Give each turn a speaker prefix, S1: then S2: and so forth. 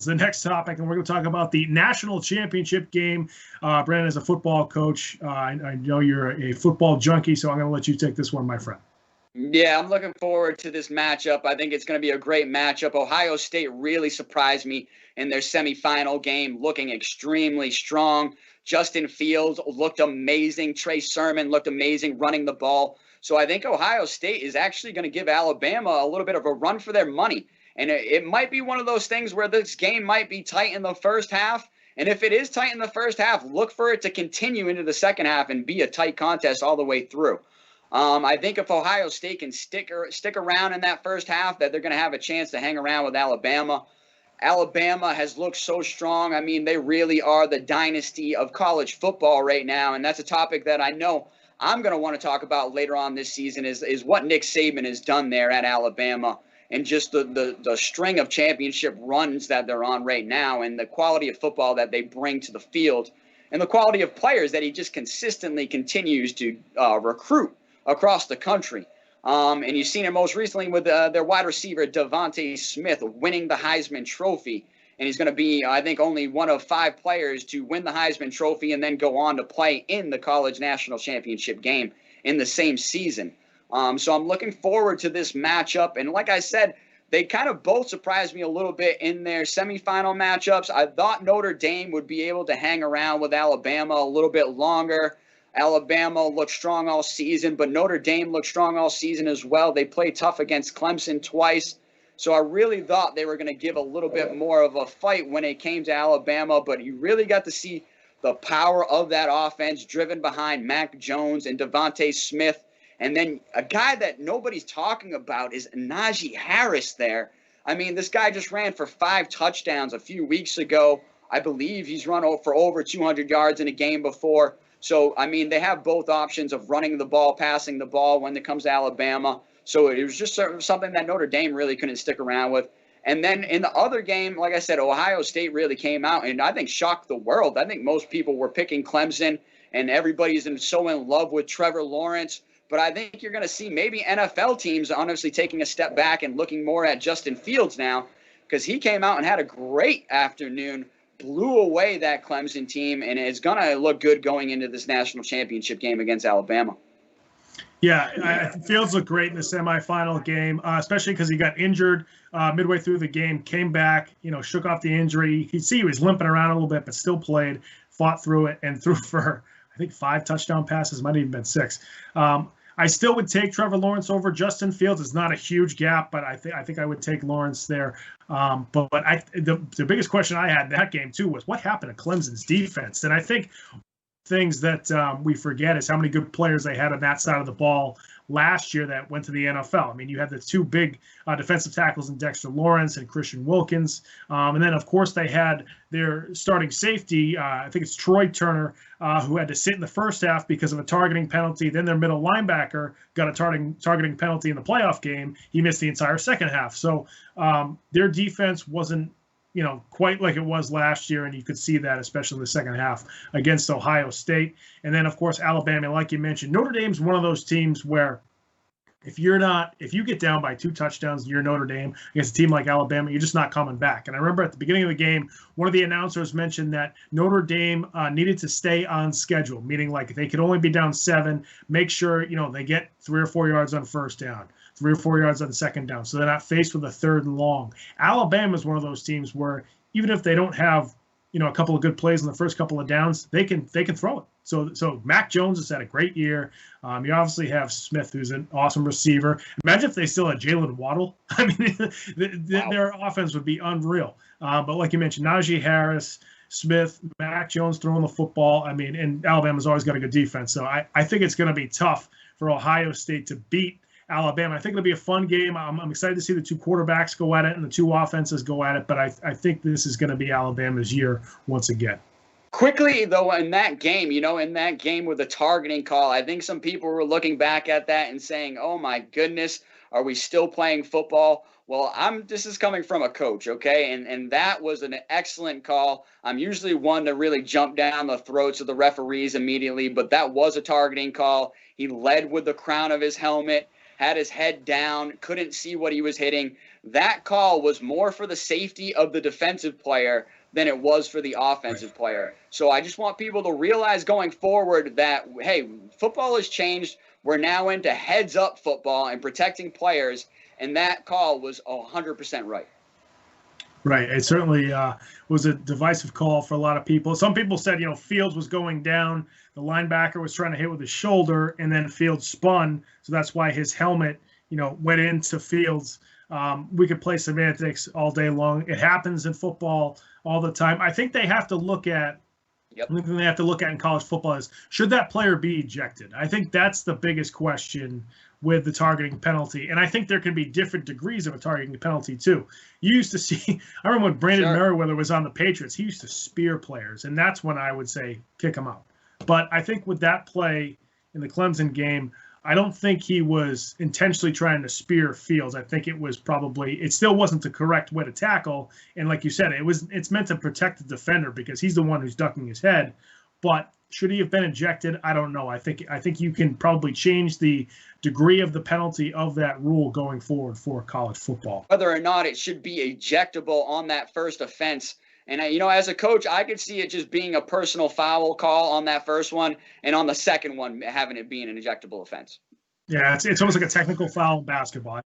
S1: the next topic, and we're going to talk about the national championship game. Brandon is a football coach. I know you're a football junkie, so I'm going to let you take this one, my friend.
S2: Yeah, I'm looking forward to this matchup. I think it's going to be a great matchup. Ohio State really surprised me in their semifinal game, looking extremely strong. Justin Fields looked amazing. Trey Sermon looked amazing running the ball. So I think Ohio State is actually going to give Alabama a little bit of a run for their money. And it might be one of those things where this game might be tight in the first half. And if it is tight in the first half, look for it to continue into the second half and be a tight contest all the way through. I think if Ohio State can stick around in that first half, that they're going to have a chance to hang around with Alabama. Alabama has looked so strong. I mean, they really are the dynasty of college football right now, and that's a topic that I know I'm going to want to talk about later on this season is what Nick Saban has done there at Alabama and just the string of championship runs that they're on right now and the quality of football that they bring to the field and the quality of players that he just consistently continues to recruit across the country. And you've seen it most recently with their wide receiver, Devontae Smith, winning the Heisman Trophy. And he's going to be, I think, only one of 5 players to win the Heisman Trophy and then go on to play in the college national championship game in the same season. So I'm looking forward to this matchup. And like I said, they kind of both surprised me a little bit in their semifinal matchups. I thought Notre Dame would be able to hang around with Alabama a little bit longer. Alabama looked strong all season, but Notre Dame looked strong all season as well. They played tough against Clemson twice. So I really thought they were going to give a little bit more of a fight when it came to Alabama, but you really got to see the power of that offense driven behind Mac Jones and Devontae Smith. And then a guy that nobody's talking about is Najee Harris there. I mean, this guy just ran for 5 touchdowns a few weeks ago. I believe he's run for over 200 yards in a game before. So, I mean, they have both options of running the ball, passing the ball when it comes to Alabama. So it was just something that Notre Dame really couldn't stick around with. And then in the other game, like I said, Ohio State really came out and I think shocked the world. I think most people were picking Clemson and everybody's so in love with Trevor Lawrence. But I think you're going to see maybe NFL teams honestly taking a step back and looking more at Justin Fields now because he came out and had a great afternoon, blew away that Clemson team, and is going to look good going into this national championship game against Alabama.
S1: Yeah, Fields looked great in the semifinal game, especially because he got injured midway through the game, came back, shook off the injury. You could see he was limping around a little bit, but still played, fought through it, and threw for, I think, 5 touchdown passes, might have even been 6. I still would take Trevor Lawrence over Justin Fields. It's not a huge gap, but I think I would take Lawrence there. But the biggest question I had in that game, too, was what happened to Clemson's defense? And I think things that we forget is how many good players they had on that side of the ball last year that went to the NFL. I mean, you had the 2 big defensive tackles in Dexter Lawrence and Christian Wilkins. And then, of course, they had their starting safety, I think it's Troy Turner, who had to sit in the first half because of a targeting penalty. Then their middle linebacker got a targeting penalty in the playoff game. He missed the entire second half. So their defense wasn't quite like it was last year, and you could see that especially in the second half against Ohio State. And then, of course, Alabama, like you mentioned, Notre Dame's one of those teams where if you get down by 2 touchdowns, you're Notre Dame against a team like Alabama, you're just not coming back. And I remember at the beginning of the game, one of the announcers mentioned that Notre Dame needed to stay on schedule, meaning like they could only be down 7, make sure, they get 3 or 4 yards on first down, 3 or 4 yards on second down, so they're not faced with a 3rd and long. Alabama is one of those teams where even if they don't have, a couple of good plays in the first couple of downs, they can throw it. So Mac Jones has had a great year. You obviously have Smith, who's an awesome receiver. Imagine if they still had Jalen Waddle. I mean, their offense would be unreal. But like you mentioned, Najee Harris, Smith, Mac Jones throwing the football. I mean, and Alabama's always got a good defense. So I think it's going to be tough for Ohio State to beat Alabama. I think it'll be a fun game. I'm excited to see the 2 quarterbacks go at it and the 2 offenses go at it, but I think this is going to be Alabama's year once again.
S2: Quickly, though, in that game with the targeting call, I think some people were looking back at that and saying, oh, my goodness, are we still playing football? Well, this is coming from a coach, okay? And that was an excellent call. I'm usually one to really jump down the throats of the referees immediately, but that was a targeting call. He led with the crown of his helmet, had his head down, couldn't see what he was hitting. that call was more for the safety of the defensive player than it was for the offensive player. So I just want people to realize going forward that, hey, football has changed. We're now into heads-up football and protecting players, and that call was 100% right.
S1: Right. It certainly was a divisive call for a lot of people. Some people said, Fields was going down. The linebacker was trying to hit with his shoulder, and then Fields spun. So that's why his helmet, went into Fields. We could play semantics all day long. It happens in football all the time. I think they have to look at One thing they have to look at in college football is, should that player be ejected? I think that's the biggest question with the targeting penalty. And I think there can be different degrees of a targeting penalty, too. You used to see, I remember when Brandon Merriweather was on the Patriots, he used to spear players, and that's when I would say kick him out. But I think with that play in the Clemson game, I don't think he was intentionally trying to spear Fields. I think it still wasn't the correct way to tackle. And like you said, it's meant to protect the defender because he's the one who's ducking his head. But should he have been ejected? I don't know. I think you can probably change the degree of the penalty of that rule going forward for college football.
S2: Whether or not it should be ejectable on that first offense. And, as a coach, I could see it just being a personal foul call on that first one, and on the second one, having it being an ejectable offense.
S1: Yeah, it's almost like a technical foul in basketball.